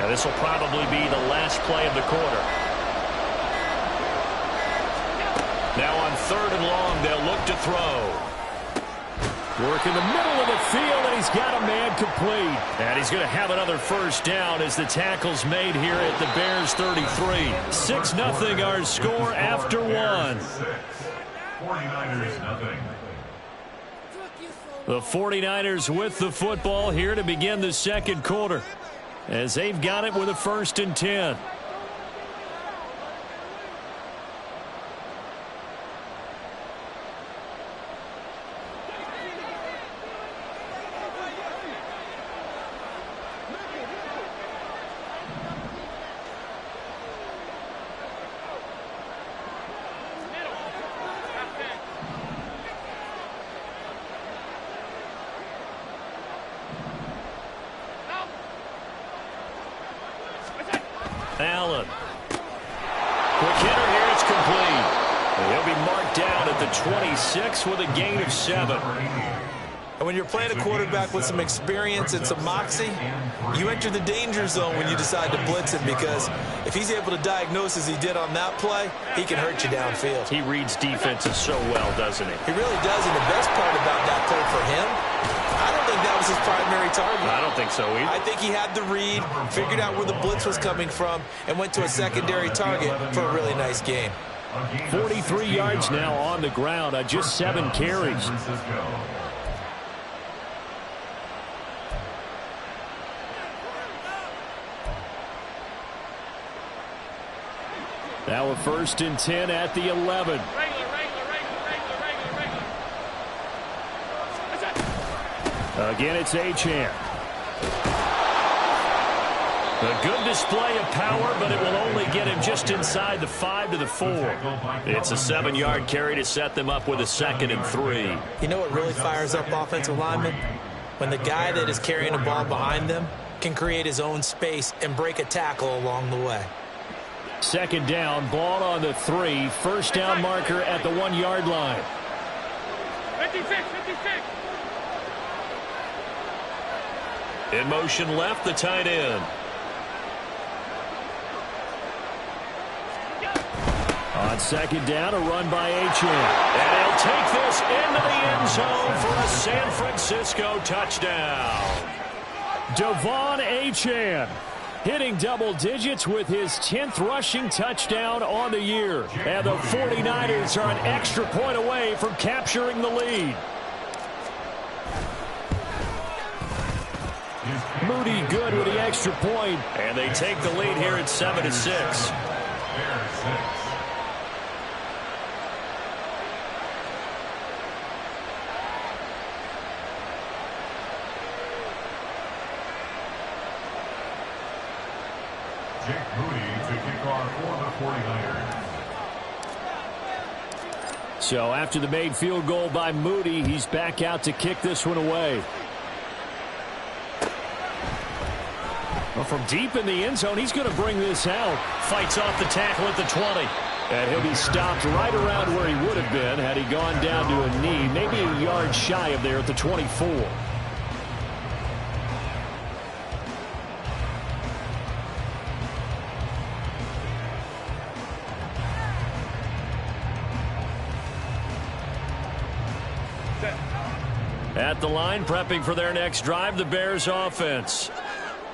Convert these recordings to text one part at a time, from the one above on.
This will probably be the last play of the quarter. Now on 3rd and long, they'll look to throw. Work in the middle of the field, and he's got a man complete. And he's going to have another first down as the tackle's made here at the Bears 33. 6-0 our score after one. 49ers nothing. The 49ers with the football here to begin the second quarter, as they've got it with a 1st and 10. Allen. Quick hitter here, it's complete. And he'll be marked down at the 26 with a gain of 7. And when you're playing a quarterback with some experience and some moxie, you enter the danger zone when you decide to blitz him, because if he's able to diagnose as he did on that play, he can hurt you downfield. He reads defenses so well, doesn't he? He really does, and the best part about that play for him, I don't think that was his primary target. I don't think so either. I think he had the read, figured out where the blitz was coming from, and went to a secondary target for a really nice game. 43 yards now on the ground on just 7 carries. Now a 1st and 10 at the 11. Again, it's Achane. A good display of power, but it will only get him just inside the 5 to the 4. It's a 7-yard carry to set them up with a 2nd and 3. You know what really fires up offensive linemen? When the guy that is carrying the ball behind them can create his own space and break a tackle along the way. 2nd down, ball on the 3. First down marker at the 1-yard line. 56. In motion left, the tight end. On 2nd down, a run by Achane. And he'll take this into the end zone for a San Francisco touchdown. Devon Achane hitting double digits with his 10th rushing touchdown on the year. And the 49ers are an extra point away from capturing the lead. Moody good with the extra point. And they take the lead here at 7-6. So after the made field goal by Moody, he's back out to kick this one away. Well, from deep in the end zone, he's going to bring this out. Fights off the tackle at the 20. And he'll be stopped right around where he would have been had he gone down to a knee, maybe a yard shy of there at the 24. At the line, prepping for their next drive, the Bears offense.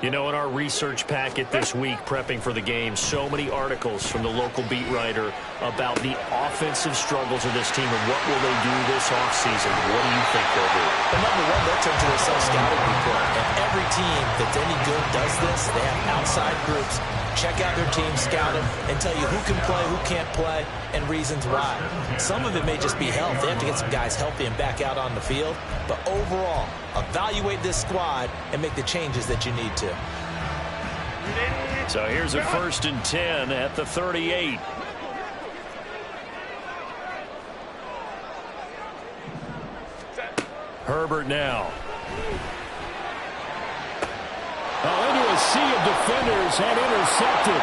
You know, in our research packet this week, prepping for the game, so many articles from the local beat writer about the offensive struggles of this team and what will they do this offseason. What do you think they'll do? Well, number one, they'll turn to their self-scouting report. And every team that's any good does this. They have outside groups. Check out their team, scout them, and tell you who can play, who can't play, and reasons why. Some of it may just be health. They have to get some guys healthy and back out on the field. But overall, evaluate this squad and make the changes that you need to. So here's a 1st and 10 at the 38. Herbert now. Into a sea of defenders and intercepted.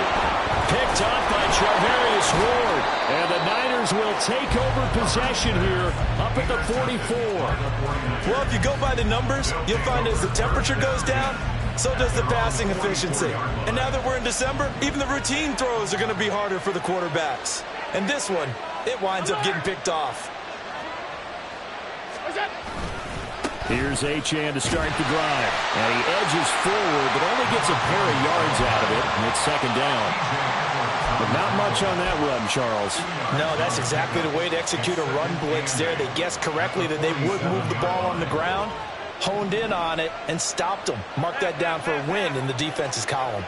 Picked up by Charvarius Ward. And the Niners will take over possession here up at the 44. Well, if you go by the numbers, you'll find as the temperature goes down, so does the passing efficiency. And now that we're in December, even the routine throws are going to be harder for the quarterbacks. And this one, it winds up getting picked off. Here's Achane to start the drive. And he edges forward, but only gets a pair of yards out of it. And it's second down. But not much on that run, Charles. No, that's exactly the way to execute a run blitz there. They guessed correctly that they would move the ball on the ground, honed in on it, and stopped them. Mark that down for a win in the defense's column.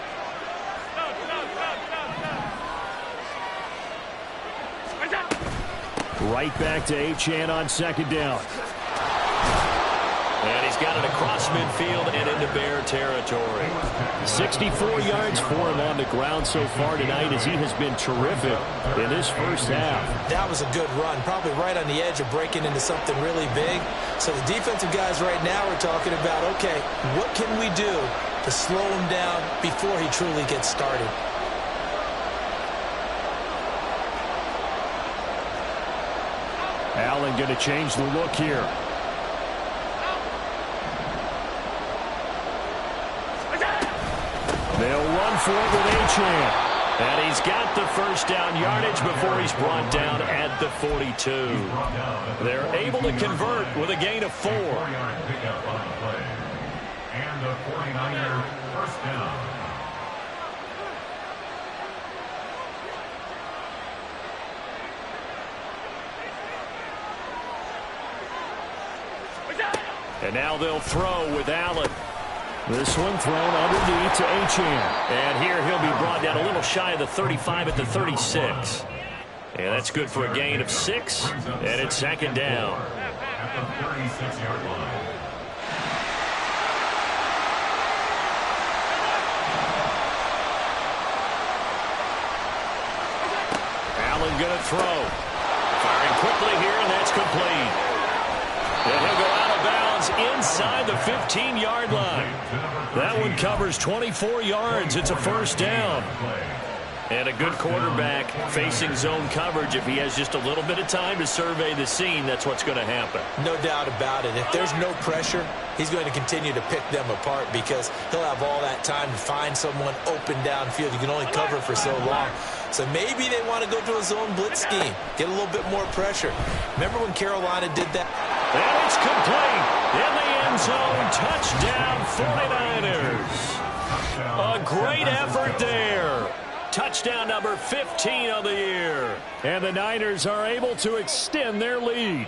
Right back to Achane on second down. And he's got it across midfield and into Bear territory. 64 yards for him on the ground so far tonight as he has been terrific in this first half. That was a good run, probably right on the edge of breaking into something really big. So the defensive guys right now are talking about, okay, what can we do to slow him down before he truly gets started? Allen going to change the look here. They'll run for it with Achane. And he's got the first down yardage before he's brought down at the 42. They're able to convert with a gain of 4. And the 49er first down. And now they'll throw with Allen. This one thrown underneath to Achane. And here he'll be brought down a little shy of the 35 at the 36. And that's good for a gain of 6. And it's second down. At the 36-yard line. Allen going to throw. Firing quickly here, and that's complete. And he'll go out of bounds inside the 15-yard line. That one covers 24 yards. It's a first down. And a good quarterback facing zone coverage. If he has just a little bit of time to survey the scene, that's what's going to happen. No doubt about it. If there's no pressure, he's going to continue to pick them apart because he'll have all that time to find someone open downfield. You can only cover for so long. So maybe they want to go to a zone blitz scheme, get a little bit more pressure. Remember when Carolina did that? And it's complete in the end zone. Touchdown 49ers. A great effort there. Touchdown number 15 of the year. And the Niners are able to extend their lead.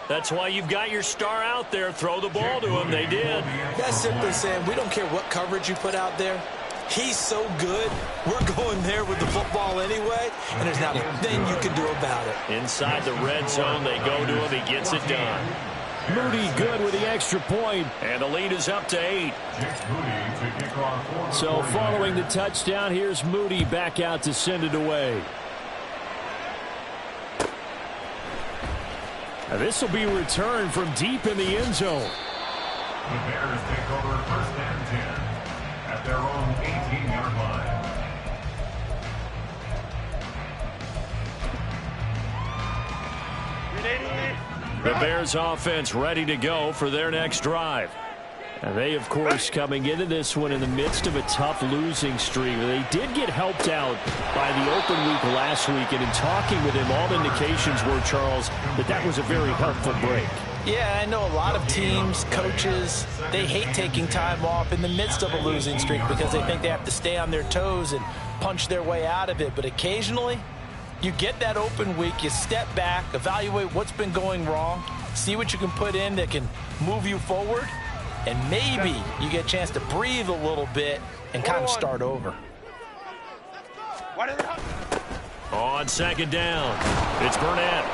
That's why you've got your star out there. Throw the ball to him. They did. That's simply saying we don't care what coverage you put out there. He's so good, we're going there with the football anyway, and there's not a thing you can do about it. Inside the red zone, they go to him. He gets it done. Moody good with the extra point, and the lead is up to 8. So following the touchdown, here's Moody back out to send it away. This will be returned from deep in the end zone. The Bears take over first and 10 at their own 18-yard line. The Bears offense ready to go for their next drive. And they, of course, coming into this one in the midst of a tough losing streak. They did get helped out by the open week last week, and in talking with him, all indications were, Charles, that was a very helpful break. Yeah, I know a lot of teams, coaches, they hate taking time off in the midst of a losing streak because they think they have to stay on their toes and punch their way out of it. But occasionally, you get that open week, you step back, evaluate what's been going wrong, see what you can put in that can move you forward, and maybe you get a chance to breathe a little bit and kind of start over. On second down, it's Burnett.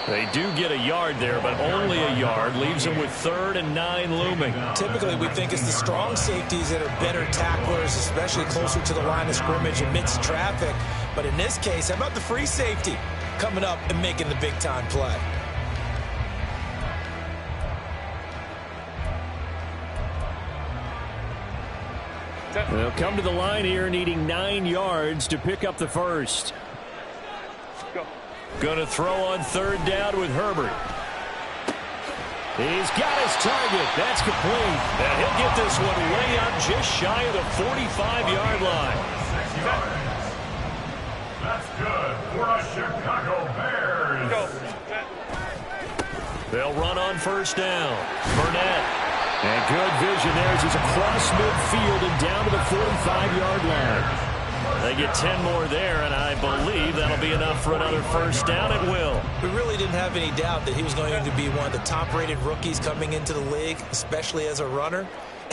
They do get a yard there, but only a yard. Leaves them with 3rd and 9 looming. Typically, we think it's the strong safeties that are better tacklers, especially closer to the line of scrimmage amidst traffic. But in this case, how about the free safety coming up and making the big-time play? They'll come to the line here needing 9 yards to pick up the first. Going to throw on 3rd down with Herbert. He's got his target. That's complete. And he'll get this one way up just shy of the 45-yard line. 6 yards. That's good for the Chicago Bears. Go. They'll run on first down. Burnett. And good vision there as he's across midfield and down to the 45-yard line. They get 10 more there, and I believe that'll be enough for another first down. It will. We really didn't have any doubt that he was going to be one of the top-rated rookies coming into the league, especially as a runner.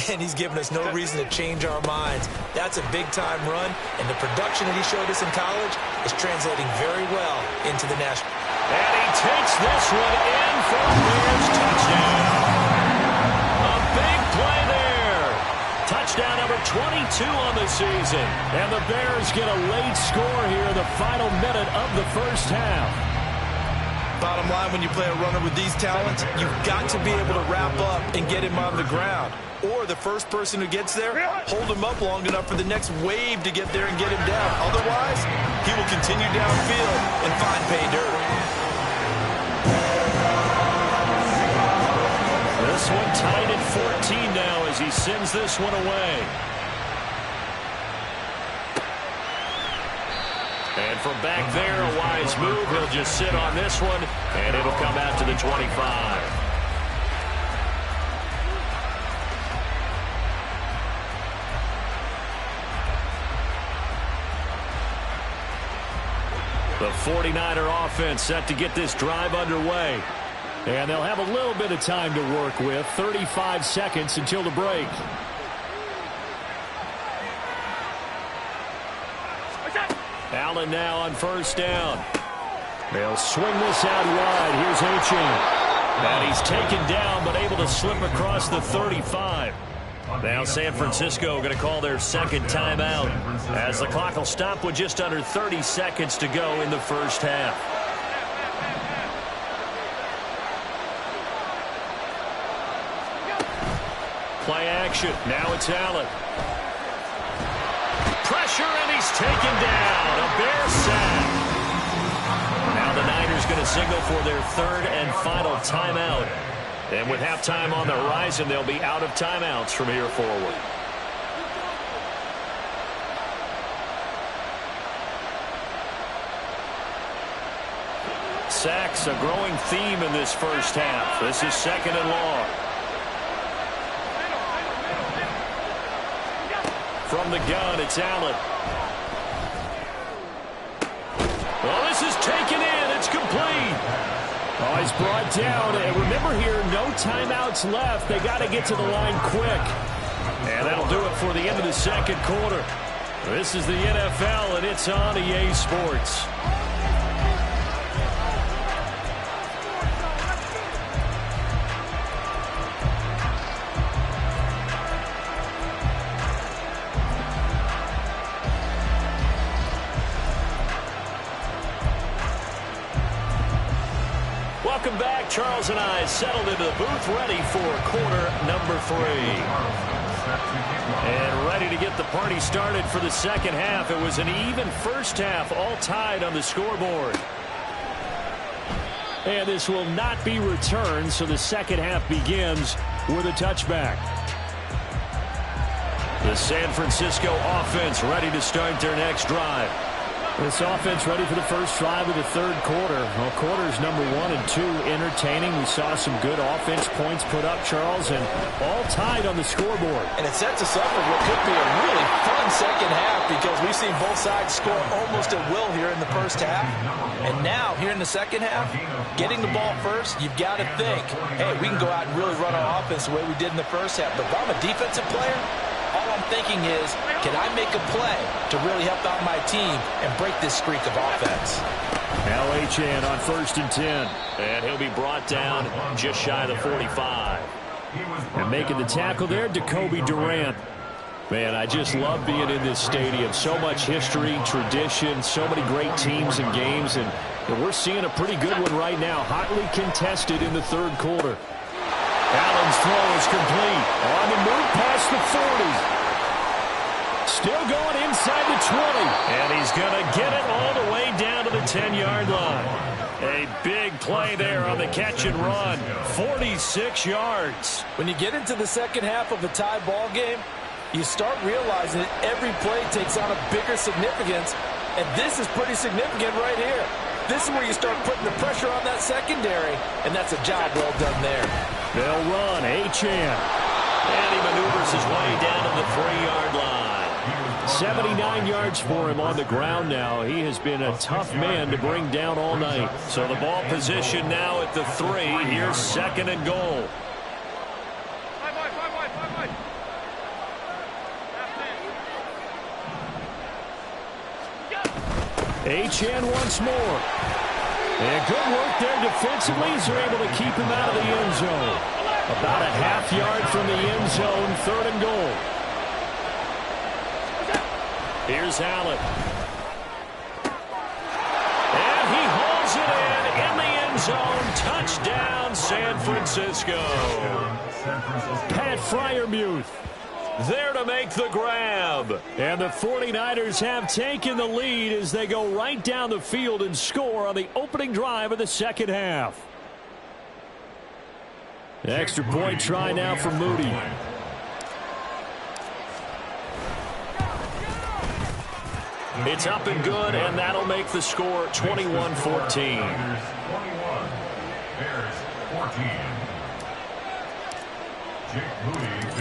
And he's given us no reason to change our minds. That's a big-time run, and the production that he showed us in college is translating very well into the national. And he takes this one in for a Bears touchdown. A big play there. Touchdown number 22 on the season. And the Bears get a late score here in the final minute of the first half. Bottom line, when you play a runner with these talents, you've got to be able to wrap up and get him on the ground. Or the first person who gets there, hold him up long enough for the next wave to get there and get him down. Otherwise, he will continue downfield and find pay dirt. This one tied at 14 now as he sends this one away. And from back there, a wise move. He'll just sit on this one, and it'll come out to the 25. The 49er offense set to get this drive underway. And they'll have a little bit of time to work with. 35 seconds until the break. Allen now on first down. They'll swing this out wide. Here's Achane. And he's taken down but able to slip across the 35. Now San Francisco going to call their second timeout as the clock will stop with just under 30 seconds to go in the first half. Play action. Now it's Allen. Pressure, and he's taken down. A Bear sack. Now the Niners going to signal for their third and final timeout. And with halftime on the horizon, they'll be out of timeouts from here forward. Sacks, a growing theme in this first half. This is second and long. From the gun, it's Allen. Well, this is taken in. It's complete. Oh, he's brought down. And remember here, no timeouts left. They got to get to the line quick. And that'll do it for the end of the second quarter. This is the NFL, and it's on EA Sports. Welcome back. Charles and I settled into the booth, ready for quarter number 3. And ready to get the party started for the second half. It was an even first half, all tied on the scoreboard. And this will not be returned, so the second half begins with a touchback. The San Francisco offense ready to start their next drive. This offense ready for the first drive of the third quarter. Well, quarters number 1 and 2 entertaining. We saw some good offense points put up, Charles, and all tied on the scoreboard. And it sets us up for what could be a really fun second half because we've seen both sides score almost at will here in the first half. And now, here in the second half, getting the ball first, you've got to think, hey, we can go out and really run our offense the way we did in the first half. But if I'm a defensive player, all I'm thinking is, can I make a play to really help out my team and break this streak of offense? Now Achane on first and 10. And he'll be brought down just shy of the 45. And making the tackle there, Jacoby Durant. Man, I just love being in this stadium. So much history, tradition, so many great teams and games. And we're seeing a pretty good one right now. Hotly contested in the third quarter. Allen's throw is complete. On the move past the 40. Still going inside the 20. And he's going to get it all the way down to the 10-yard line. A big play there on the catch and run. 46 yards. When you get into the second half of a tie ball game, you start realizing that every play takes on a bigger significance, and this is pretty significant right here. This is where you start putting the pressure on that secondary, and that's a job well done there. They'll run. Achane. And he maneuvers his way down to the 3-yard line. 79 yards for him on the ground now. He has been a tough man to bring down all night. So the ball position now at the 3. Here's 2nd and goal. Achane once more. And good work there defensively as they're able to keep him out of the end zone. About a half-yard from the end zone, 3rd and goal. Here's Allen. And he hauls it in the end zone. Touchdown, San Francisco. Pat Freiermuth there to make the grab. And the 49ers have taken the lead as they go right down the field and score on the opening drive of the second half. Extra point try now for Moody. It's up and good, and that'll make the score 21-14.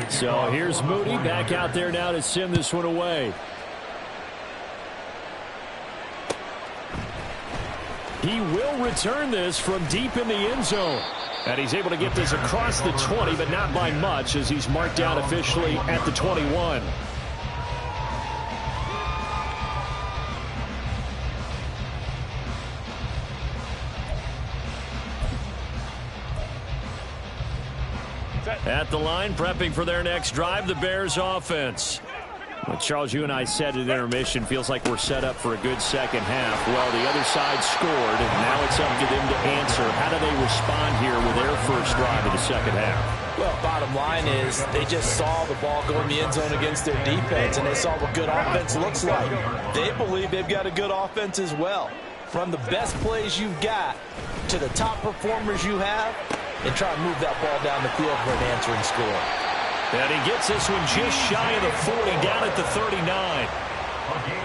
So here's Moody back out there now to send this one away. He will return this from deep in the end zone. And he's able to get this across the 20, but not by much as he's marked down officially at the 21. At the line, prepping for their next drive, the Bears offense. Well, Charles, you and I said at intermission, feels like we're set up for a good second half. Well, the other side scored, and now it's up to them to answer. How do they respond here with their first drive of the second half? Well, bottom line is they just saw the ball go in the end zone against their defense, and they saw what good offense looks like. They believe they've got a good offense as well. From the best plays you've got to the top performers you have, and try and move that ball down the field for an answering score. And he gets this one just shy of the 40, down at the 39.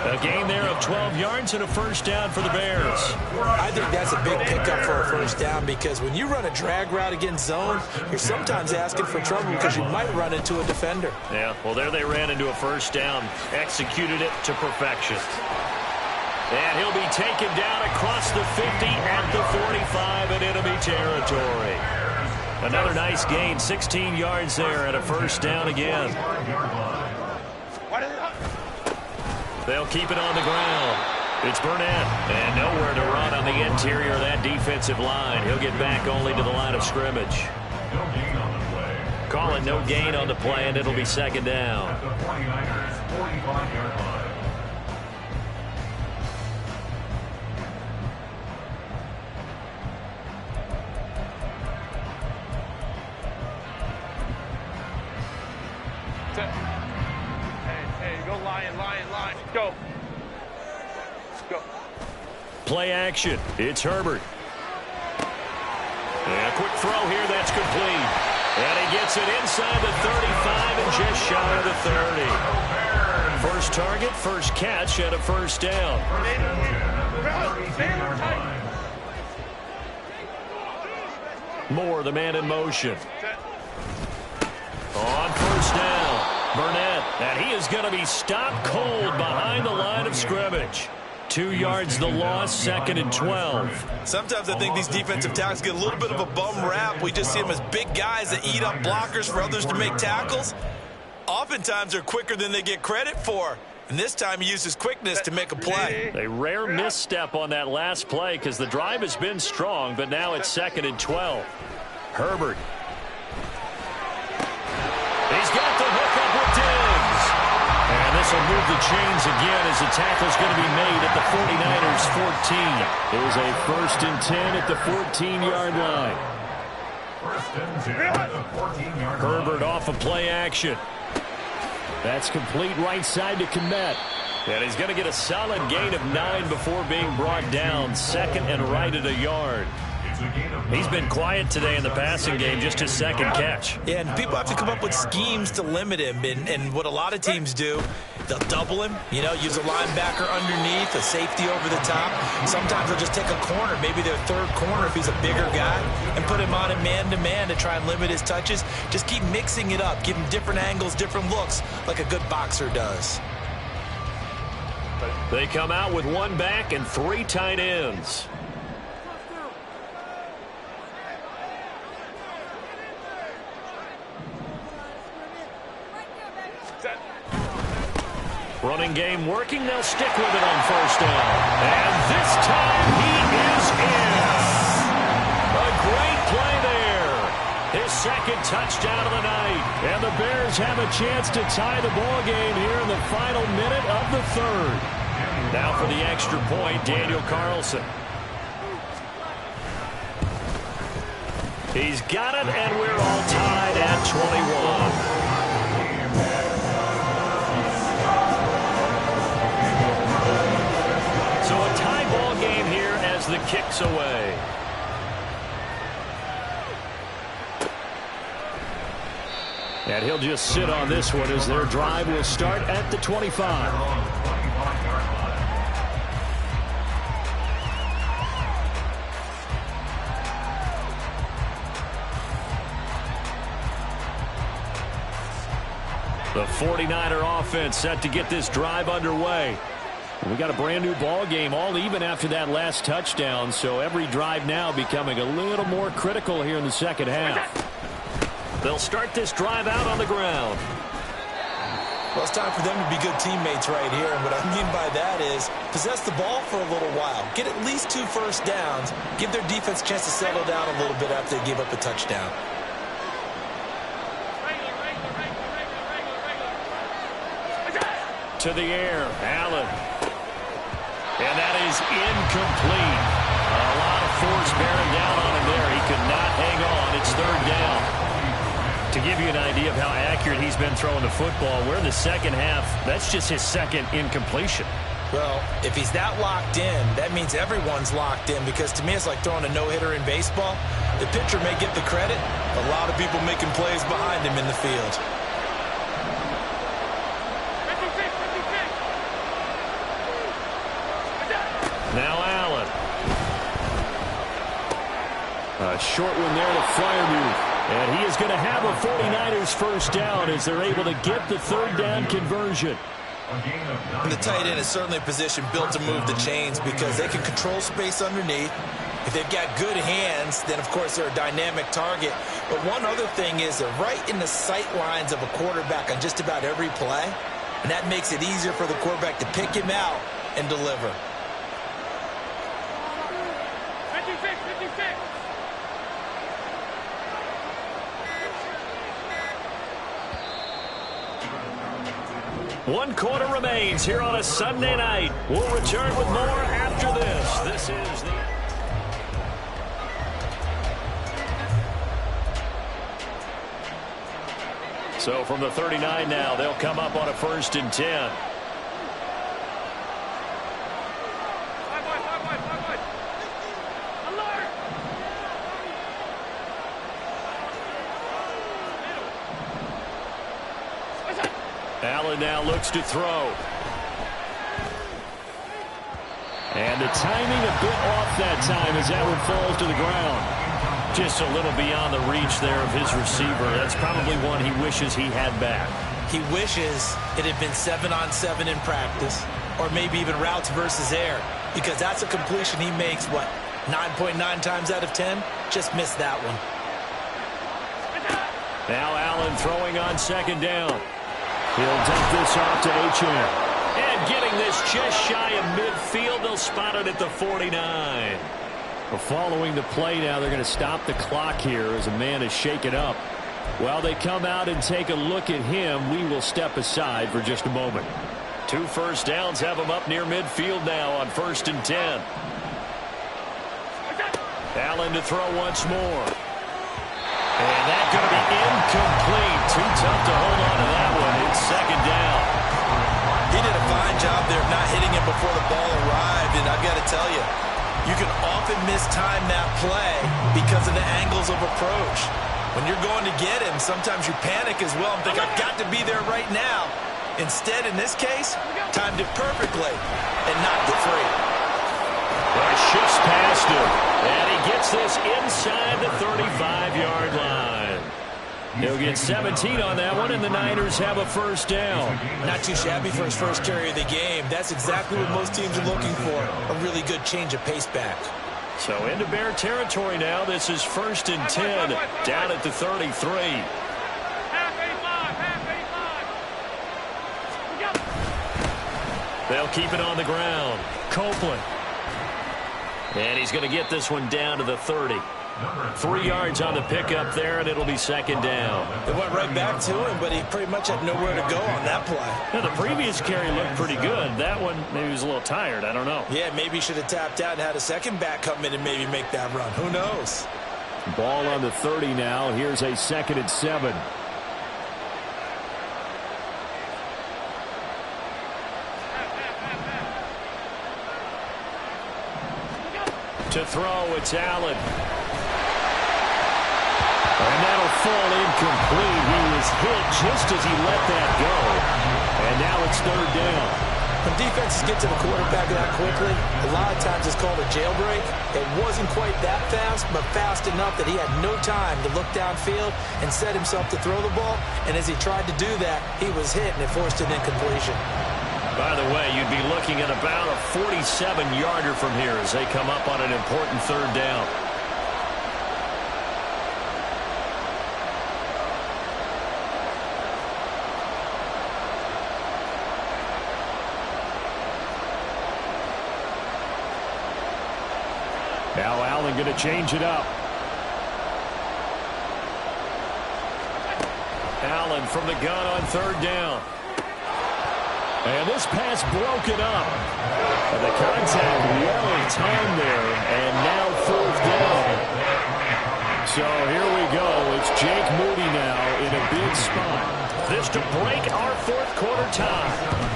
A gain there of 12 yards and a first down for the Bears. I think that's a big pickup for a first down because when you run a drag route against zone, you're sometimes asking for trouble because you might run into a defender. Yeah, well, there they ran into a first down, executed it to perfection. And he'll be taken down across the 50 at the 45 in enemy territory. Another nice gain, 16 yards there and a first down again. They'll keep it on the ground. It's Burnett, and nowhere to run on the interior of that defensive line. He'll get back only to the line of scrimmage. Call it no gain on the play, and it'll be second down. At the 49ers 45-yard line. Hey, go lion. Go. Go. Play action. It's Herbert. And a quick throw here that's complete. And he gets it inside the 35 and just shy of the 30. First target, first catch, and a first down. Moore, the man in motion. On first down, Burnett, and he is going to be stopped cold behind the line of scrimmage. 2 yards the loss, 2nd and 12. Sometimes I think these defensive tackles get a little bit of a bum rap. We just see them as big guys that eat up blockers for others to make tackles. Oftentimes they're quicker than they get credit for. And this time he uses quickness to make a play. A rare misstep on that last play because the drive has been strong, but now it's 2nd and 12. Herbert. He's got the hook up with Diggs. And this will move the chains again as the tackle's going to be made at the 49ers 14. It was a 1st and 10 at the 14-yard line. 1st and 10 at the 14-yard line. Herbert off of play action. That's complete right side to Kmet. And he's going to get a solid gain of 9 before being brought down. Second and right at a yard. He's been quiet today in the passing game, just his second catch. Yeah, and people have to come up with schemes to limit him. And what a lot of teams do, they'll double him, use a linebacker underneath, a safety over the top. Sometimes they'll just take a corner, maybe their third corner if he's a bigger guy, and put him on a man-to-man to try and limit his touches. Just keep mixing it up, give him different angles, different looks, like a good boxer does. They come out with 1 back and 3 tight ends. Running game working. They'll stick with it on first down. And this time he is in. A great play there. His second touchdown of the night. And the Bears have a chance to tie the ball game here in the final minute of the third. Now for the extra point, Daniel Carlson. He's got it, and we're all tied at 21. So a tie ball game here as the kick's away. And he'll just sit on this one as their drive will start at the 25. The 49er offense set to get this drive underway. We got a brand new ball game, all even after that last touchdown, so every drive now becoming a little more critical here in the second half. They'll start this drive out on the ground. Well, it's time for them to be good teammates right here, and what I mean by that is possess the ball for a little while, get at least 2 first downs, give their defense a chance to settle down a little bit after they give up a touchdown. To the air, Allen. And that is incomplete. A lot of force bearing down on him there. He could not hang on. It's third down. To give you an idea of how accurate he's been throwing the football, we're in the second half. That's just his second incompletion. Well, if he's that locked in, that means everyone's locked in, because to me it's like throwing a no-hitter in baseball. The pitcher may get the credit, a lot of people making plays behind him in the field. Now Allen. A short one there to Freiermuth. And he is going to have a 49ers first down as they're able to get the third down conversion. And the tight end is certainly a position built to move the chains because they can control space underneath. If they've got good hands, then of course they're a dynamic target. But one other thing is they're right in the sight lines of a quarterback on just about every play. And that makes it easier for the quarterback to pick him out and deliver. 56. 1 quarter remains here on a Sunday night. We'll return with more after this. This is the... So from the 39 now, they'll come up on a 1st and 10. Allen now looks to throw. And the timing a bit off that time as that one falls to the ground. Just a little beyond the reach there of his receiver. That's probably one he wishes he had back. He wishes it had been 7-on-7 in practice, or maybe even routes versus air, because that's a completion he makes, what, 9.9 times out of 10? Just missed that one. Now Allen throwing on 2nd down. He'll dump this off to Achane. And getting this just shy of midfield, they'll spot it at the 49. Well, following the play now, they're going to stop the clock here as a man is shaken up. While they come out and take a look at him, we will step aside for just a moment. 2 first downs have him up near midfield now on 1st and 10. Allen to throw once more. And that's going to be incomplete. Too tough to hold on to that one. It's 2nd down. He did a fine job there of not hitting him before the ball arrived, and I've got to tell you, you can often mistime that play because of the angles of approach. When you're going to get him, sometimes you panic as well and think, I've got to be there right now. Instead, in this case, timed it perfectly and knocked it free. Well, shifts past him, and he gets this inside the 35-yard line. He'll get 17 on that one, and the Niners have a first down. Not too shabby for his first carry of the game. That's exactly what most teams are looking for, a really good change of pace back. So into Bear territory now. This is 1st and 10, down at the 33. Half 85, half 85. They'll keep it on the ground. Copeland. And he's going to get this one down to the 30. 3 yards on the pickup there, and it'll be 2nd down. It went right back to him, but he pretty much had nowhere to go on that play. Now, the previous carry looked pretty good. That one, maybe he was a little tired. I don't know. Yeah, maybe he should have tapped out and had a second back come in and maybe make that run. Who knows? Ball on the 30 now. Here's a 2nd and 7. To throw, it's Allen. And that'll fall incomplete. He was hit just as he let that go. And now it's 3rd down. When defenses get to the quarterback that quickly, a lot of times it's called a jailbreak. It wasn't quite that fast, but fast enough that he had no time to look downfield and set himself to throw the ball. And as he tried to do that, he was hit, and it forced an incompletion. By the way, you'd be looking at about a 47-yarder from here as they come up on an important 3rd down. Now Allen going to change it up. Allen from the gun on 3rd down. And this pass broken up. And the contact well timed there. And now 4th down. So here we go. It's Jake Moody now in a big spot. This to break our 4th quarter tie.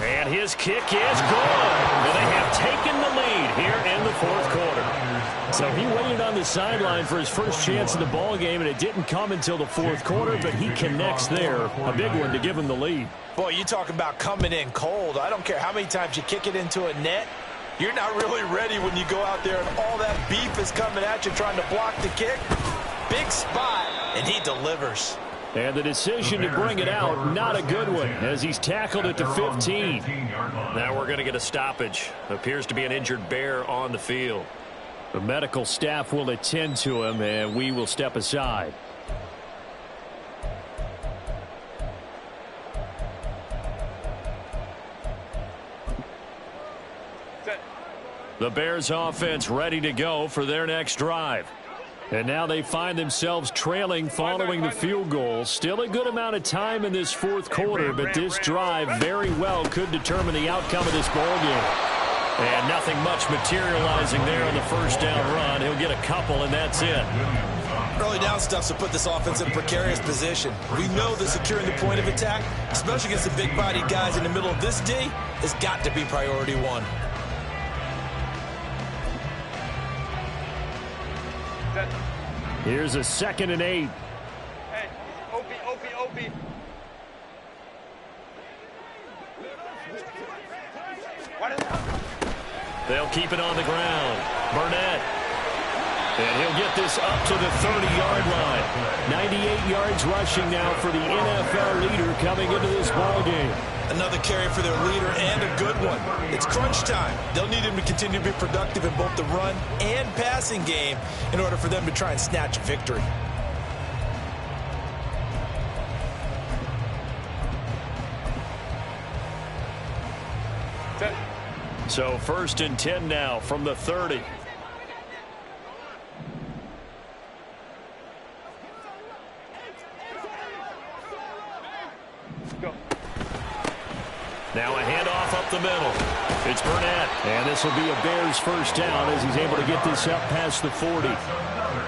And his kick is good. And they have taken the lead here in the 4th quarter. So he waited on the sideline for his first chance in the ball game, and it didn't come until the 4th quarter, but he connects there. A big one to give him the lead. Boy, you talk about coming in cold. I don't care how many times you kick it into a net. You're not really ready when you go out there and all that beef is coming at you trying to block the kick. Big spot, and he delivers. And the decision to bring it out, not a good one, as he's tackled at the 15. Now we're going to get a stoppage. Appears to be an injured Bear on the field. The medical staff will attend to him, and we will step aside. The Bears offense ready to go for their next drive. And now they find themselves trailing following the field goal. Still a good amount of time in this 4th quarter, but this drive very well could determine the outcome of this ball game. And nothing much materializing there on the 1st down run. He'll get a couple, and that's it. Early down stuff to put this offense in a precarious position. We know that securing the point of attack, especially against the big-bodied guys in the middle of this D, has got to be priority 1. Here's a 2nd and 8. Hey, OP. They'll keep it on the ground. Burnett. And he'll get this up to the 30-yard line. 98 yards rushing now for the NFL leader coming into this ball game. Another carry for their leader and a good one. It's crunch time. They'll need him to continue to be productive in both the run and passing game in order for them to try and snatch a victory. So 1st and 10 now from the 30. Now a handoff up the middle. It's Burnett. And this will be a Bears first down as he's able to get this up past the 40.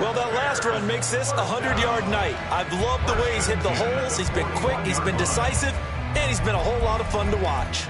Well, that last run makes this a 100-yard night. I've loved the way he's hit the holes. He's been quick, he's been decisive, and he's been a whole lot of fun to watch.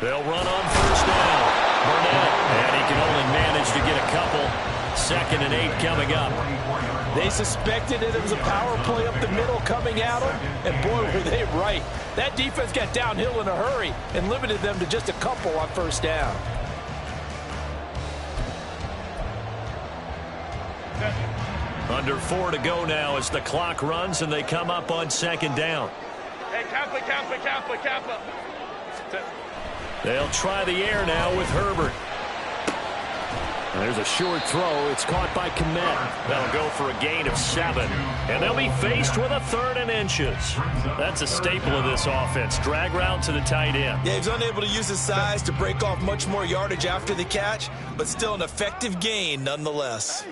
They'll run on first down. Burnett, and he can only manage to get a couple. 2nd and 8 coming up. They suspected it was a power play up the middle coming at them, and boy, were they right. That defense got downhill in a hurry and limited them to just a couple on first down. Under 4 to go now as the clock runs and they come up on 2nd down. Hey, Kappa. They'll try the air now with Herbert. There's a short throw. It's caught by Komet. That'll go for a gain of 7. And they'll be faced with a 3rd and inches. That's a staple of this offense. Drag route to the tight end. Yeah, he's unable to use his size to break off much more yardage after the catch, but still an effective gain nonetheless.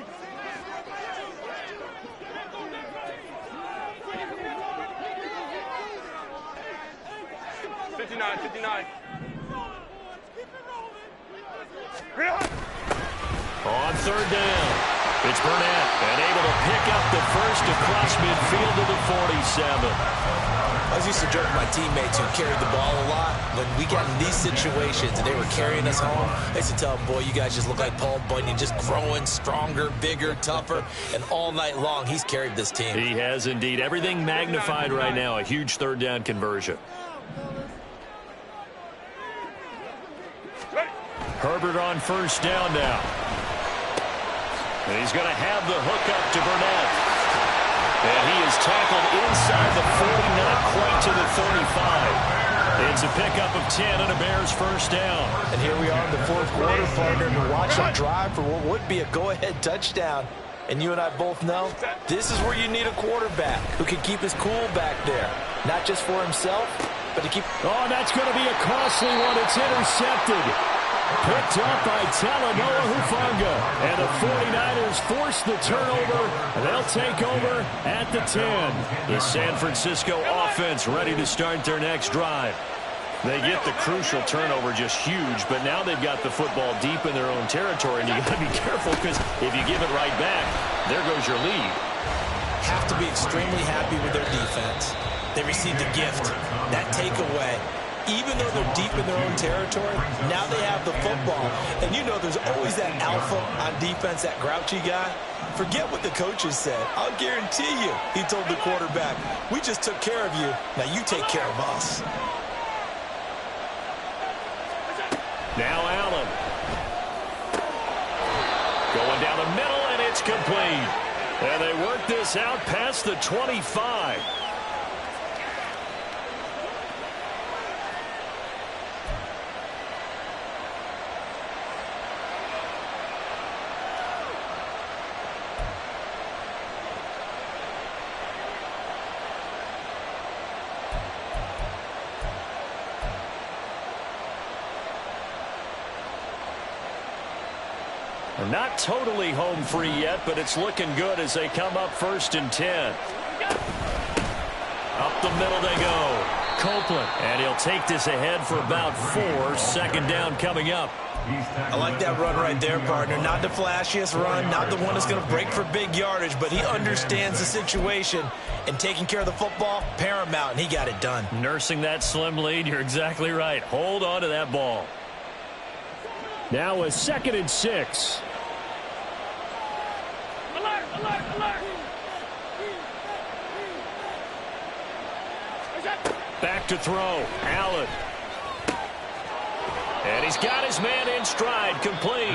On 3rd down, it's Burnett, and able to pick up the first across midfield to the 47. I was used to joke with my teammates who carried the ball a lot. When we got in these situations and they were carrying us home, I used to tell them, boy, you guys just look like Paul Bunyan, just growing stronger, bigger, tougher, and all night long he's carried this team. He has indeed. Everything magnified right now, a huge 3rd down conversion. Herbert on first down now. And he's going to have the hook up to Burnett. And he is tackled inside the 40, not quite to the 35. It's a pickup of 10 and a Bears first down. And here we are in the 4th quarter, partner, to watch them drive for what would be a go-ahead touchdown. And you and I both know this is where you need a quarterback who can keep his cool back there. Not just for himself, but to keep... Oh, that's going to be a costly one. It's intercepted. Picked up by Talanoa Hufanga. And the 49ers force the turnover. They'll take over at the 10. The San Francisco offense ready to start their next drive. They get the crucial turnover, just huge, but now they've got the football deep in their own territory, and you got to be careful because if you give it right back, there goes your lead. Have to be extremely happy with their defense. They received a gift, that takeaway. Even though they're deep in their own territory, now they have the football. And you know there's always that alpha on defense, that grouchy guy. Forget what the coaches said. I'll guarantee you, he told the quarterback, we just took care of you. Now you take care of us. Now Allen. Going down the middle, and it's complete. And they work this out past the 25. Not totally home free yet, but it's looking good as they come up 1st and 10. Up the middle they go. Copeland, and he'll take this ahead for about 4. 2nd down coming up. I like that run right there, partner. Not the flashiest run, not the one that's going to break for big yardage, but he understands the situation, and taking care of the football, paramount, and he got it done. Nursing that slim lead, you're exactly right. Hold on to that ball. Now a 2nd and 6. Back to throw. Allen. And he's got his man in stride. Complete.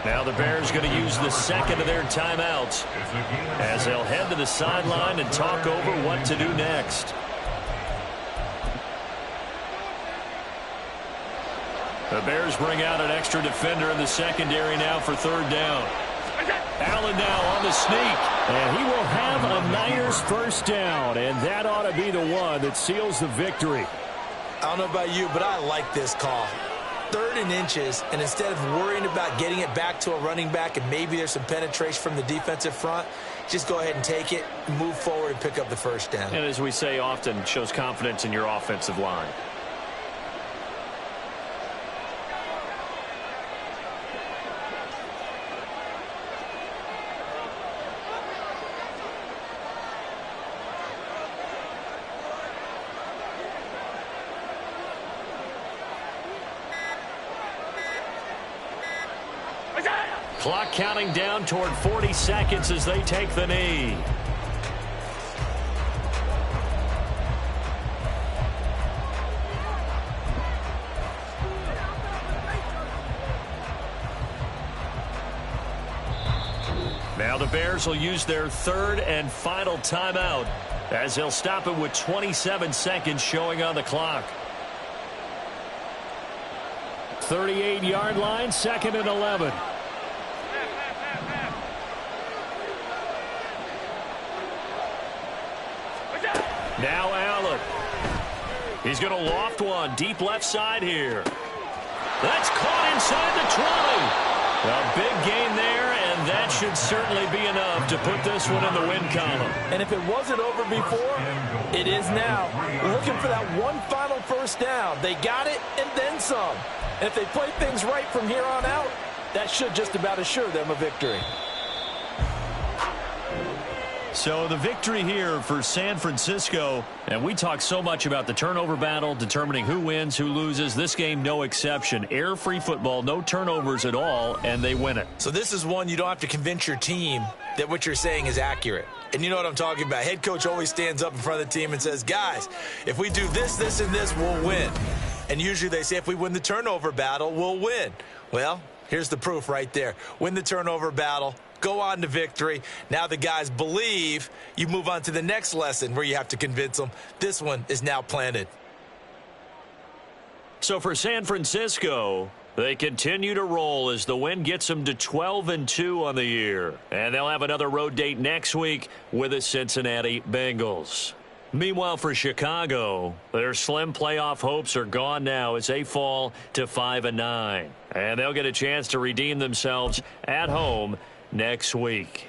Now the Bears going to use the 2nd of their timeouts as they'll head to the sideline and talk over what to do next. The Bears bring out an extra defender in the secondary now for 3rd down. Allen now on the sneak, and he will have a Niners first down, and that ought to be the one that seals the victory. I don't know about you, but I like this call. 3rd and inches, and instead of worrying about getting it back to a running back and maybe there's some penetration from the defensive front, just go ahead and take it, move forward, and pick up the first down. And as we say often, shows confidence in your offensive line. Clock counting down toward 40 seconds as they take the knee. Now the Bears will use their third and final timeout as they'll stop it with 27 seconds showing on the clock. 38-yard line, 2nd and 11. Now Allen. He's going to loft one deep left side here. That's caught inside the 20. A big gain there, and that should certainly be enough to put this one in the win column. And if it wasn't over before, it is now. Looking for that one final first down. They got it and then some. And if they play things right from here on out, that should just about assure them a victory. So the victory here for San Francisco, and we talk so much about the turnover battle, determining who wins, who loses. This game, no exception. Air-free football, no turnovers at all, and they win it. So this is one you don't have to convince your team that what you're saying is accurate. And you know what I'm talking about. Head coach always stands up in front of the team and says, guys, if we do this, this, and this, we'll win. And usually they say if we win the turnover battle, we'll win. Well, here's the proof right there. Win the turnover battle. Go on to victory. Now the guys believe. You move on to the next lesson where you have to convince them. This one is now planted. So for San Francisco, they continue to roll as the win gets them to 12-2 on the year. And they'll have another road date next week with the Cincinnati Bengals. Meanwhile, for Chicago, their slim playoff hopes are gone now as they fall to 5-9. And they'll get a chance to redeem themselves at home next week.